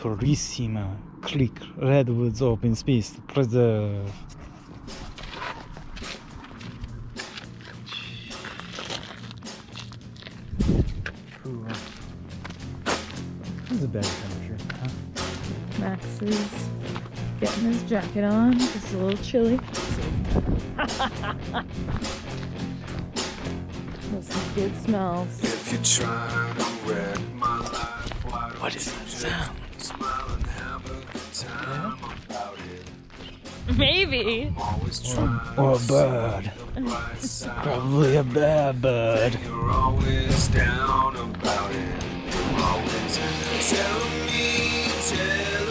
Purisima Creek, Redwoods Open Space Preserve. Ooh. This is a bad temperature, huh? Max is getting his jacket on. It's a little chilly. With some good smells. If you try to wreck my life, why don't What is that sound? smile and have a good time about it? Maybe. Always trying Or a to bird. see the bright side. Probably a bad bird. You're always down about it. You're always telling me that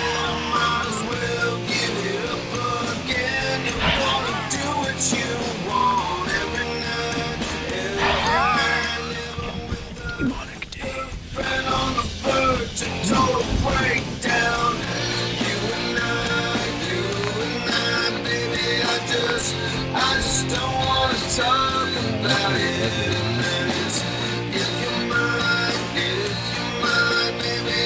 I might as well give it up again. You wanna do what you want every night, living with a friend on the verge of total breakdown. You and I, baby, I just don't wanna talk about it. If you're mine, baby,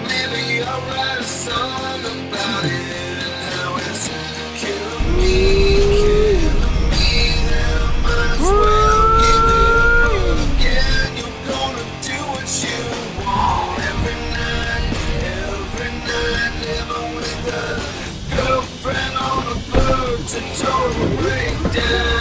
maybe I'll write a song about it. Now it's killing me, then I might as well give it up again. You're gonna do what you want every night, living with a girlfriend on the verge of total breakdown.